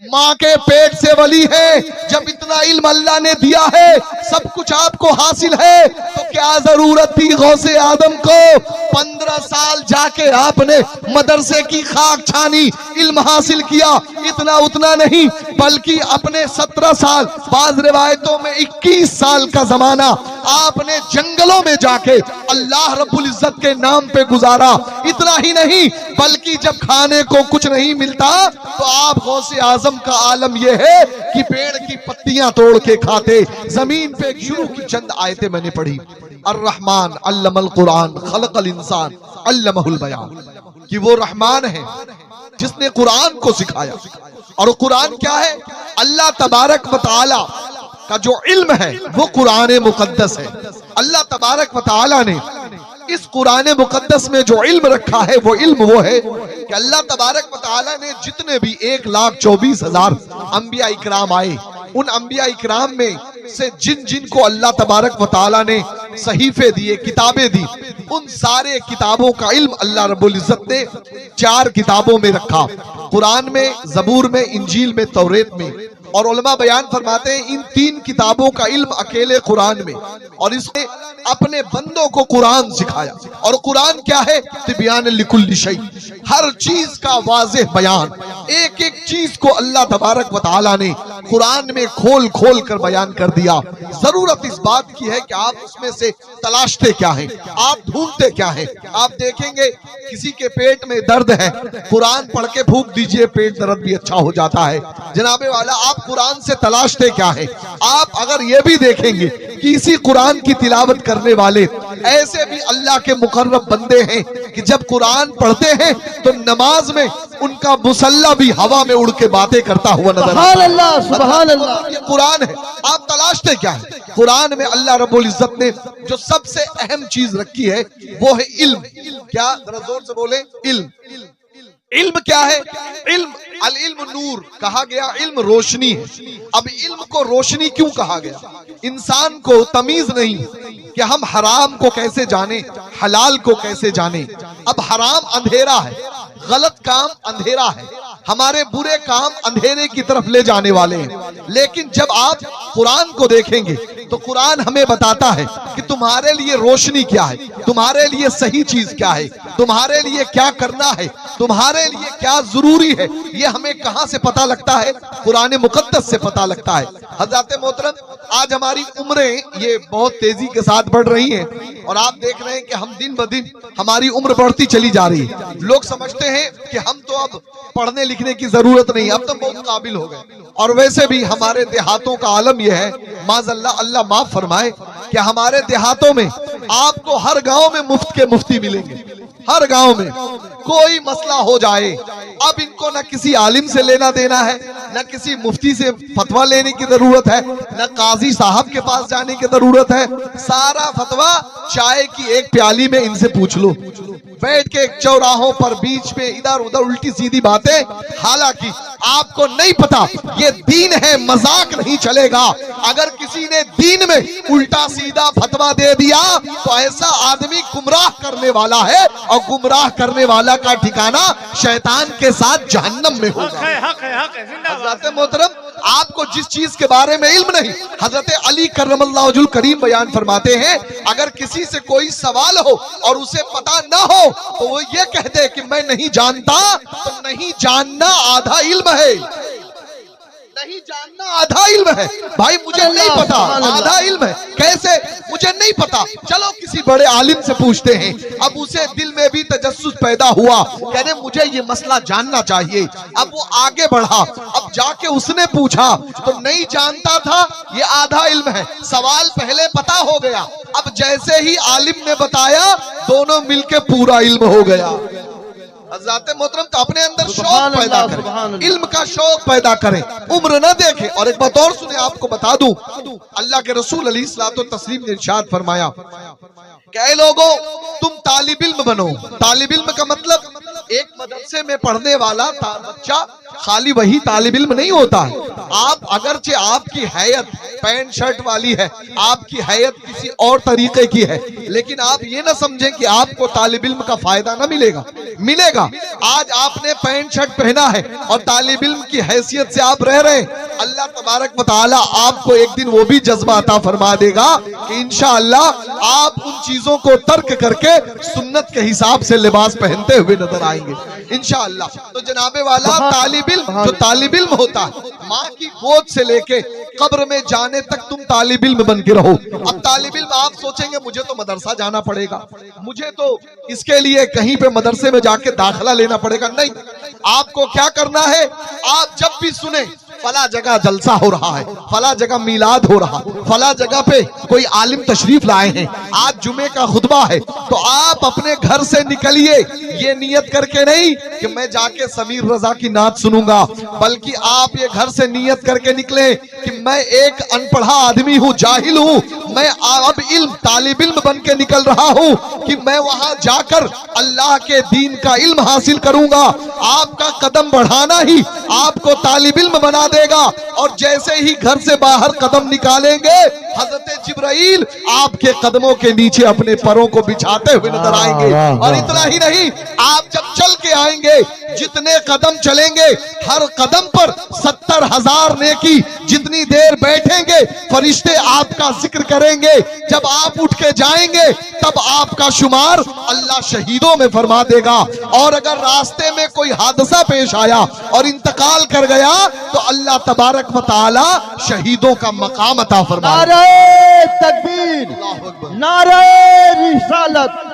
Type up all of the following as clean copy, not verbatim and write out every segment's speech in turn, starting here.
ماں کے پیٹ سے ولی ہے. جب اتنا علم اللہ نے دیا ہے, سب کچھ آپ کو حاصل ہے, تو کیا ضرورت تھی غوث آدم کو 15 سال جا کے آپ نے مدرسے کی خاک چھانی, علم حاصل کیا. اتنا نہیں بلکہ اپنے 17 سال, بعض روایتوں میں 21 سال کا زمانہ آپ نے جنگلوں میں جا کے اللہ رب العزت کے نام پہ گزارا. اتنا ہی نہیں بلکہ جب کھانے کو کچھ نہیں ملتا تو آپ غوث اعظم کا عالم یہ ہے کہ پیڑ کی پتیاں توڑ کے کھاتے. زمین پہ شروع کی چند آیتیں میں نے پڑھی. الرحمن علم القرآن خلق الانسان علمہ البیان, کہ وہ رحمان ہے جس نے قرآن کو سکھایا. اور قرآن کیا ہے؟ اللہ تبارک و تعالی کا جو علم ہے وہ قرآن مقدس ہے. اللہ تبارک و تعالی نے اس قرآن مقدس میں جو علم رکھا ہے وہ علم وہ ہے کہ اللہ تبارک و تعالی نے جتنے بھی 1,24,000 انبیاء اکرام آئے, ان انبیاء اکرام میں سے جن کو اللہ تبارک و تعالی نے صحیفے دیے, کتابیں دی, ان سارے کتابوں کا علم اللہ رب العزت نے 4 کتابوں میں رکھا. قرآن میں, زبور میں, انجیل میں, توریت میں. اور علماء بیان فرماتے ہیں ان 3 کتابوں کا علم اکیلے قرآن میں, اور اس نے اپنے بندوں کو قرآن سکھایا. اور قرآن کیا ہے؟ تبیان لکل شیء, ہر چیز کا واضح بیان. ایک ایک چیز کو اللہ تبارک و تعالی نے قرآن میں کھول کھول کر بیان کر دیا. ضرورت اس بات کی ہے کہ آپ اس میں سے تلاشتے کیا ہیں, آپ ڈھونڈتے کیا ہیں. آپ دیکھیں گے کسی کے پیٹ میں درد ہے, قرآن پڑھ کے پھونک دیجئے, پیٹ درد بھی اچھا ہو جاتا ہے. جناب والا, آپ قرآن سے تلاشتے کیا ہیں؟ آپ اگر یہ بھی دیکھیں گے کہ اسی قرآن کی تلاوت کرنے والے ایسے بھی اللہ کے مقرب بندے ہیں کہ جب قرآن پڑھتے ہیں تو نماز میں ان کا مصلی بھی ہوا میں اڑ کے باتیں کرتا ہوا نظر آتا ہے. سبحان اللہ, سبحان اللہ. یہ قرآن ہے. آپ تلاشتے کیا ہے؟ قرآن میں اللہ رب العزت نے جو سب سے اہم چیز رکھی ہے وہ ہے علم. کیا؟ ذرا زور سے بولیں. علم. علم کیا ہے؟ علم, العلم نور کہا گیا, علم روشنی ہے. اب علم کو روشنی کیوں کہا گیا؟ انسان کو تمیز نہیں کہ ہم حرام کو کیسے جانیں, حلال کو کیسے جانیں. اب حرام اندھیرا ہے, غلط کام اندھیرا ہے, ہمارے برے کام اندھیرے کی طرف لے جانے والے ہیں. لیکن جب آپ قرآن کو دیکھیں گے تو قرآن ہمیں بتاتا ہے کہ تمہارے لیے روشنی کیا ہے, تمہارے لیے صحیح چیز کیا ہے, تمہارے لیے کیا کرنا ہے, تمہارے لیے کیا ضروری ہے. یہ ہمیں کہاں سے پتا لگتا ہے؟ قرآن مقدس سے پتا لگتا ہے. حضرات محترم, آج ہماری عمریں یہ بہت تیزی کے ساتھ بڑھ رہی ہیں, اور آپ دیکھ رہے ہیں کہ ہم دن بدن ہماری عمر بڑھتی چلی جا رہی ہے. لوگ سمجھتے ہیں کہ ہم تو اب پڑھنے لکھنے کی ضرورت نہیں, اب تو بہت قابل ہو گئے. اور ویسے بھی ہمارے دیہاتوں کا عالم یہ ہے, معاذ اللہ, اللہ معاف فرمائے, کہ ہمارے دیہاتوں میں آپ کو ہر گاؤں میں مفت کے مفتی ملیں گے. ہر گاؤں میں کوئی مسئلہ ہو جائے, اب ان کو نہ کسی عالم سے لینا دینا ہے, نہ کسی مفتی سے فتویٰ لینے کی ضرورت ہے, نہ قاضی صاحب کے پاس جانے کی ضرورت ہے. سارا فتویٰ چائے کی ایک پیالی میں ان سے پوچھ لو, بیٹھ کے چوراہوں پر بیچ میں ادھر ادھر الٹی سیدھی باتیں. حالانکہ آپ کو نہیں پتا یہ دین ہے, مذاق نہیں چلے گا. اگر کسی نے دین میں الٹا سیدھا فتویٰ دے دیا تو ایسا آدمی گمراہ کرنے والا ہے, اور گمراہ کرنے والا کا ٹھکانہ شیطان کے ساتھ جہنم میں ہوگا. حضرت محترم, آپ کو جس چیز کے بارے میں علم نہیں, حضرت علی کرم اللہ وجہ الکریم بیان فرماتے ہیں, اگر کسی سے کوئی سوال ہو اور اسے پتا نہ ہو تو وہ یہ کہہ دے کہ میں نہیں جانتا. تو نہیں جاننا آدھا علم ہے, نہیں جاننا آدھا علم ہے. بھائی مجھے نہیں پتا, آدھا علم ہے. کیسے؟ مجھے نہیں پتا, چلو کسی بڑے عالم سے پوچھتے ہیں. اب اسے دل میں بھی تجسس پیدا ہوا, کہنے مجھے یہ مسئلہ جاننا چاہیے. اب وہ آگے بڑھا, اب جا کے اس نے پوچھا تو نہیں جانتا تھا, یہ آدھا علم ہے. سوال پہلے پتا ہو گیا, اب جیسے ہی عالم نے بتایا دونوں مل کے پورا علم ہو گیا. حضرات محترم, تو اپنے اندر شوق پیدا کریں, علم کا شوق پیدا کریں, عمر نہ دیکھیں. اور ایک بات اور سنیں, آپ کو بتا دوں, اللہ کے رسول علیہ الصلوۃ والتسلیم نے ارشاد فرمایا کہ اے لوگوں تم طالب علم بنو. طالب علم کا مطلب ایک مدرسے میں پڑھنے والا بچہ خالی وہی طالب علم نہیں ہوتا ہے. آپ اگرچہ آپ کی حیت پینٹ شرٹ والی ہے، آپ کی حیت کسی اور طریقے کی ہے، لیکن آپ یہ نہ سمجھیں کہ آپ کو طالب علم کا فائدہ نہ ملے گا، ملے گا۔ آج آپ نے پینٹ شرٹ پہنا ہے اور طالب علم کی حیثیت سے آپ رہ رہے ہیں، اللہ تبارک و تعالی آپ کو ایک دن وہ بھی جذبہ عطا فرما دے گا کہ انشاءاللہ آپ ان چیزوں کو ترک کر کے سنت کے حساب سے لباس پہنتے ہوئے نظر آئیں گے انشاءاللہ۔ تو جناب والا طالب علم جو طالب علم ہوتا ہے، ماں کی گود سے لے کے قبر میں جانے تک تم طالب علم بن کے رہو۔ اب طالب علم آپ سوچیں گے مجھے تو مدرسہ جانا پڑے گا، مجھے تو اس کے لیے کہیں پہ مدرسے میں جا کے داخلہ لینا پڑے گا۔ نہیں، آپ کو کیا کرنا ہے، آپ جب بھی سنیں فلاں جگہ جلسہ ہو رہا ہے، فلاں جگہ میلاد ہو رہا، فلاں جگہ پہ کوئی عالم تشریف لائے ہیں، آج جمعے کا خطبہ ہے، تو آپ اپنے گھر سے نکلیے یہ نیت کر کے نہیں کہ میں جا کے سمیر رضا کی نعت سنوں گا، بلکہ آپ یہ گھر سے نیت کر کے نکلیں کہ میں ایک ان پڑھا آدمی ہوں، جاہل ہوں، میں اب طالب علم بن کے نکل رہا ہوں کہ میں وہاں جا کر اللہ کے دین کا علم حاصل کروں گا۔ آپ کا قدم بڑھانا ہی آپ کو طالب علم بنا دے گا، اور جیسے ہی گھر سے باہر قدم نکالیں گے حضرت جبرائیل آپ کے قدموں کے نیچے اپنے پروں کو بچھاتے ہوئے نظر آئیں گے۔ اور اتنا ہی نہیں، آپ جب چل کے آئیں گے جتنے قدم چلیں گے ہر قدم پر 70,000 نیکی، جتنی دیر بیٹھیں گے فرشتے آپ کا ذکر کریں گے، جب آپ اٹھ کے جائیں گے تب آپ کا شمار اللہ شہیدوں میں فرما دے گا، اور اگر راستے میں کوئی حادثہ پیش آیا اور انتقال کر گیا تو اللہ تبارک و تعالی شہیدوں کا مقام عطا فرما دے گا۔ نعرہ تکبیر، نعرہ رسالت۔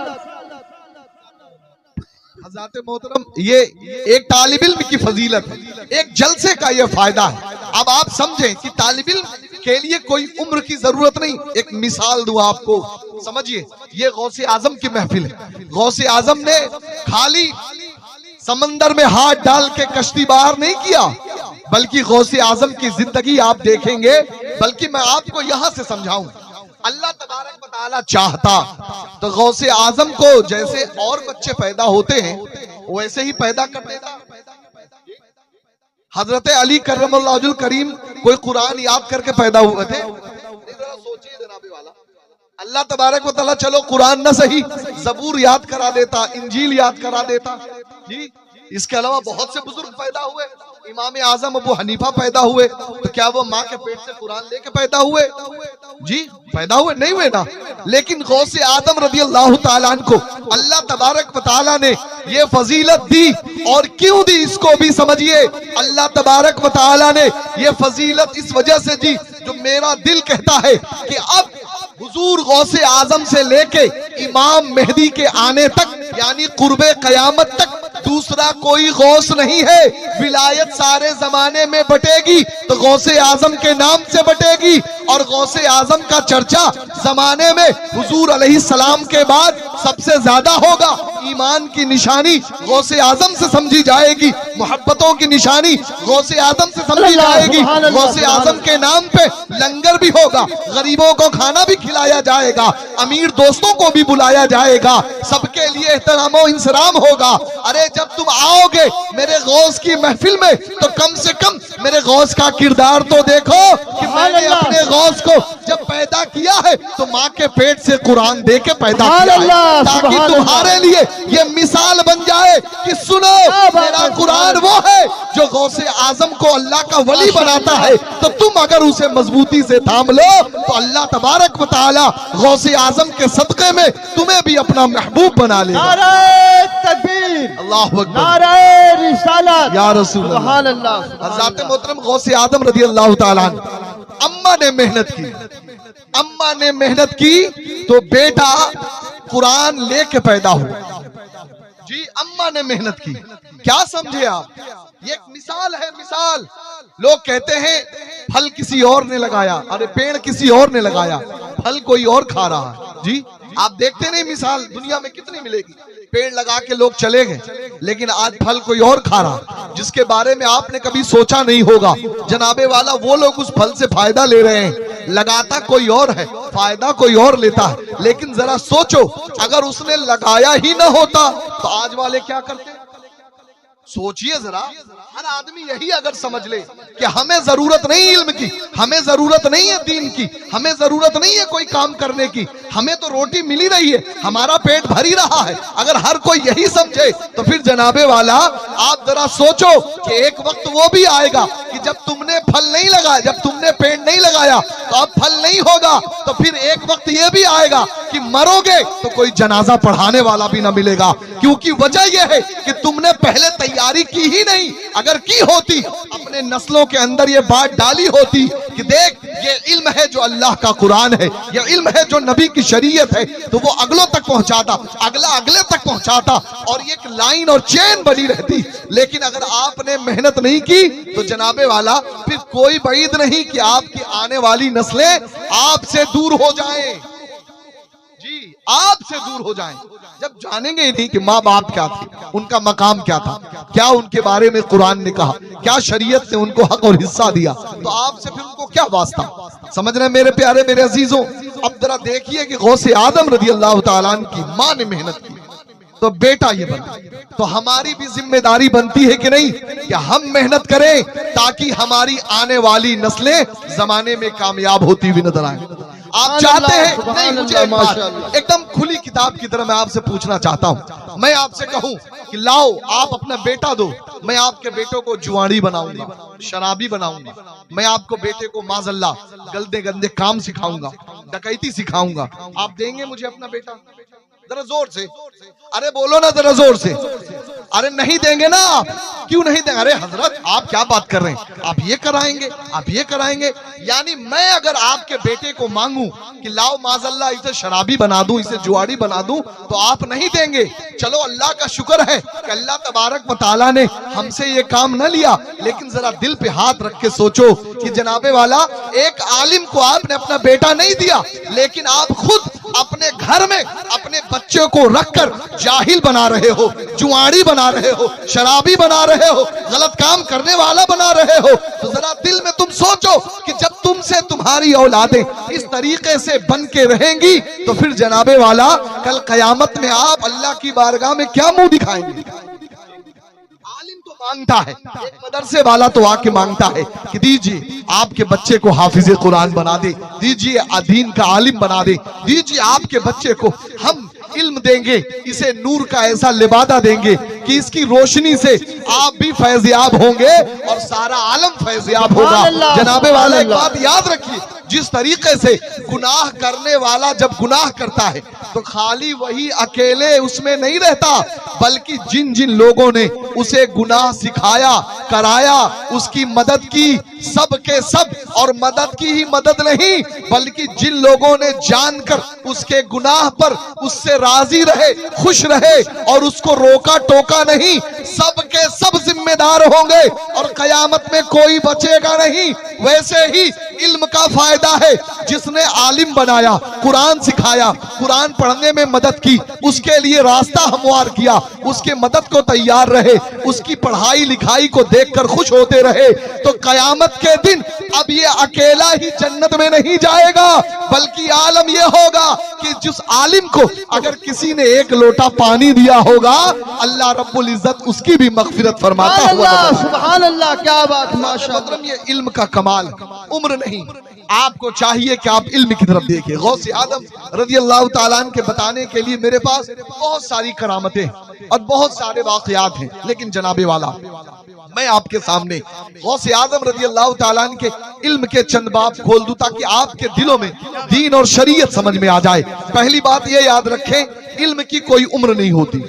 حضرات محترم، یہ ایک طالب علم کی فضیلت ہے، ایک جلسے کا یہ فائدہ ہے۔ اب آپ سمجھیں کہ طالب علم کے لیے کوئی عمر کی ضرورت نہیں۔ ایک مثال دوں آپ کو، سمجھئے، یہ غوث اعظم کی محفل ہے۔ غوث اعظم نے خالی سمندر میں ہاتھ ڈال کے کشتی باہر نہیں کیا، بلکہ غوث اعظم کی زندگی آپ دیکھیں گے، بلکہ میں آپ کو یہاں سے سمجھاؤں، اللہ تبارک و تعالی چاہتا تو غوث اعظم کو جیسے اور بچے پیدا ہوتے ہیں ویسے ہی پیدا کر دیتا۔ حضرت علی کرم اللہ وجہ الکریم کوئی قرآن یاد کر کے پیدا ہوئے تھے؟ سوچیے جناب والا، اللہ تبارک و تعالی چلو قرآن نہ صحیح زبور یاد کرا دیتا، انجیل یاد کرا دیتا جی۔ اس کے علاوہ بہت سے بزرگ پیدا ہوئے، امام اعظم ابو حنیفہ پیدا ہوئے، تو کیا وہ ماں کے پیٹ سے قرآن لے کے پیدا ہوئے؟ جی پیدا ہوئے نہیں ہوئے نا۔ لیکن غوث اعظم رضی اللہ تعالیٰ عنہ کو اللہ تبارک و تعالیٰ نے یہ فضیلت دی، اور کیوں دی اس کو بھی سمجھیے۔ اللہ تبارک و تعالیٰ نے یہ فضیلت اس وجہ سے دی، جو میرا دل کہتا ہے کہ اب حضور غوث اعظم سے لے کے امام مہدی کے آنے تک، یعنی قرب قیامت تک دوسرا کوئی غوث نہیں ہے۔ ولایت سارے زمانے میں بٹے گی تو غوث اعظم کے نام سے بٹے گی، اور غوث اعظم کا چرچا زمانے میں حضور علیہ السلام کے بعد سب سے زیادہ ہوگا۔ ایمان کی نشانی غوث اعظم سے سمجھی جائے گی، محبتوں کی نشانی غوث اعظم سے سمجھی جائے گی۔ غوث اعظم کے نام پہ لنگر بھی ہوگا، غریبوں کو کھانا بھی کھلایا جائے گا، امیر دوستوں کو بھی بلایا جائے گا، سب کے لیے احترام و انصرام ہوگا۔ ارے جب تم آؤ گے میرے غوث کی محفل میں تو کم سے کم میرے غوث کا کردار تو دیکھو کہ میں نے اپنے غوث کو جب پیدا کیا ہے تو ماں کے پیٹ سے قرآن دے کے پیدا کیا ہے، تاکہ تمہارے لیے یہ مثال بن جائے کہ سنو میرا قرآن وہ ہے جو غوث اعظم کو اللہ کا ولی بناتا ہے، تو تم اگر اسے مضبوطی سے تھام لو تو اللہ تبارک و تعالی غوث اعظم کے صدقے میں تمہیں بھی اپنا محبوب بنا لے گا۔ نعرہ تکبیر، اللہ اکبر، نعرہ رسالت، یا رسول اللہ۔ سبحان اللہ۔ حضرت محترم غوث اعظم رضی اللہ تعالیٰ عنہ، اماں نے محنت کی، اماں نے محنت کی تو بیٹا قرآن لے کے پیدا ہوا۔ جی اماں نے محنت کی، کیا سمجھے آپ؟ یہ ایک مثال ہے، مثال۔ لوگ کہتے ہیں پھل کسی اور نے لگایا، ارے پیڑ کسی اور نے لگایا، پھل کوئی اور کھا رہا ہے۔ جی آپ دیکھتے نہیں مثال دنیا میں کتنی ملے گی، پیڑ لگا کے لوگ چلے گئے لیکن آج پھل کوئی اور کھا رہا جس کے بارے میں آپ نے کبھی سوچا نہیں ہوگا۔ جناب والا وہ لوگ اس پھل سے فائدہ لے رہے ہیں، لگاتا کوئی اور ہے، فائدہ کوئی اور لیتا ہے، لیکن ذرا سوچو اگر اس نے لگایا ہی نہ ہوتا تو آج والے کیا کرتے؟ سوچئے ذرا، ہر آدمی یہی اگر سمجھ لے کہ ہمیں ضرورت نہیں علم کی, ہمیں ضرورت نہیں ہے دین کی, ہمیں ضرورت نہیں ہے کوئی کام کرنے کی, ہمیں تو روٹی ملی رہی ہے, ہمارا پیٹ بھر ہی رہا ہے. اگر ہر کوئی یہی سمجھے تو پھر جناب والا آپ ذرا سوچو کہ ایک وقت وہ بھی آئے گا کہ جب تم نے پھل نہیں لگایا, جب تم نے پیڑ نہیں لگایا تو اب پھل نہیں ہوگا. تو پھر ایک وقت یہ بھی آئے گا کہ مرو گے تو کوئی جنازہ پڑھانے والا بھی نہ ملے گا, کیونکہ وجہ یہ ہے کہ تم نے پہلے تیاری کی ہی نہیں. اگر کی ہوتی اپنے نسلوں کے اندر یہ بات ڈالی ہوتی کہ دیکھ یہ علم ہے جو اللہ کا قرآن ہے, یہ علم ہے جو نبی کی شریعت ہے, تو وہ اگلوں تک پہنچاتا, اگلا اگلے تک پہنچاتا اور یہ ایک لائن اور چین بنی رہتی. لیکن اگر آپ نے محنت نہیں کی تو جناب والا پھر کوئی بعید نہیں کہ آپ کی آنے والی نسلیں آپ سے دور ہو جائیں. جی آپ سے دور ہو جائیں, جب جانیں گے نہیں کہ ماں باپ کیا تھے, ان کا مقام کیا تھا, کیا ان کے بارے میں قرآن نے کہا, کیا شریعت نے ان کو حق اور حصہ دیا, تو آپ سے پھر ان کو کیا واسطہ. سمجھ رہے ہیں میرے پیارے میرے عزیزوں. اب ذرا دیکھیے کہ غوث آدم رضی اللہ تعالیٰ عنہ کی ماں نے محنت کی تو بیٹا یہ بنا, تو ہماری بھی ذمہ داری بنتی ہے کہ نہیں کہ ہم محنت کریں تاکہ ہماری آنے والی نسلیں زمانے میں کامیاب ہوتی ہوئی نظر آئیں. آپ چاہتے ہیں نہیں, مجھے ایک بات ایک دم کھلی کتاب کی طرح میں آپ سے پوچھنا چاہتا ہوں. میں آپ سے کہوں کہ لاؤ آپ اپنا بیٹا دو, میں آپ کے بیٹوں کو جوانی بناؤں گا, شرابی بناؤں گا, میں آپ کو بیٹے کو معاذ اللہ گندے گندے کام سکھاؤں گا, ڈکیتی سکھاؤں گا, آپ دیں گے مجھے اپنا بیٹا؟ ذرا زور سے, ارے بولو نا ذرا زور سے. ارے نہیں دیں گے نا آپ, کیوں نہیں دیں گے؟ ارے حضرت آپ کیا بات کر رہے ہیں, آپ یہ کرائیں گے, آپ یہ کرائیں گے. یعنی میں اگر آپ کے بیٹے کو مانگوں کہ لاؤ معاذ اللہ اسے شرابی بنا دوں, اسے جواری بنا دوں, تو آپ نہیں دیں گے. چلو اللہ کا شکر ہے کہ اللہ تبارک و تعالیٰ نے ہم سے یہ کام نہ لیا, لیکن ذرا دل پہ ہاتھ رکھ کے سوچو کہ جناب والا ایک عالم کو آپ نے اپنا بیٹا نہیں دیا, لیکن آپ خود اپنے گھر میں اپنے بچوں کو رکھ کر جاہل بنا رہے ہو, جواری بنا رہے ہو, شرابی بنا رہے ہو, غلط کام کرنے والا بنا رہے ہو. تو ذرا دل میں تم سوچو کہ جب تم سے تمہاری اولادیں اس طریقے سے بن کے رہیں گی تو پھر جناب والا کل قیامت میں آپ اللہ کی بارگاہ میں کیا منہ دکھائیں گے؟ عالم تو مانگتا ہے, ایک مدرسے والا تو آ کے مانگتا ہے کہ دیجئے آپ کے بچے کو حافظ قرآن بنا دے, دیجئے دین کا عالم بنا دے, دیجئے آپ کے بچے کو ہم علم دیں گے, اسے نور کا ایسا لبادہ دیں گے کہ اس کی روشنی سے آپ بھی فیضیاب ہوں گے اور سارا عالم فیضیاب ہوگا. جناب والا ایک بات یاد رکھیے, جس طریقے سے گناہ کرنے والا جب گناہ کرتا ہے تو خالی وہی اکیلے اس میں نہیں رہتا, بلکہ جن جن لوگوں نے اسے گناہ سکھایا, کرایا, اس کی مدد کی, سب کے سب, اور مدد کی ہی مدد نہیں بلکہ جن لوگوں نے جان کر اس کے گناہ پر اس سے راضی رہے, خوش رہے اور اس کو روکا ٹوکا نہیں, سب کے سب ذمہ دار ہوں گے اور قیامت میں کوئی بچے گا نہیں. ویسے ہی علم کا فائدہ ہے, جس نے عالم بنایا, قرآن سکھایا, قرآن پڑھنے میں مدد کی, اس کے لیے راستہ ہموار کیا, اس کے مدد کو تیار رہے, اس کی پڑھائی لکھائی کو دیکھ کر خوش ہوتے رہے, تو قیامت کے دن اب یہ اکیلا ہی جنت میں نہیں جائے گا, بلکہ عالم یہ ہوگا کہ جس عالم کو اگر کسی نے ایک لوٹا پانی دیا ہوگا اللہ رب العزت اس کی بھی مغفرت فرماتا ہوا. سبحان اللہ, کیا بات, ماشاءاللہ. یہ علم کا کمال, عمر نہیں. آپ کو چاہیے کہ آپ علم کی طرف دیکھیں. غوث آدم رضی اللہ تعالیٰ عنہ کے بتانے کے لیے میرے پاس بہت ساری کرامتیں اور بہت سارے واقعات ہیں, لیکن جناب والا میں آپ کے سامنے غوث آدم رضی اللہ تعالیٰ عنہ کے علم کے چند باب کھول دوں تاکہ آپ کے دلوں میں دین اور شریعت سمجھ میں آ جائے. پہلی بات یہ یاد رکھیں, علم کی کوئی عمر نہیں ہوتی,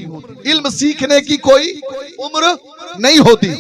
علم سیکھنے کی کوئی عمر نہیں ہوتی.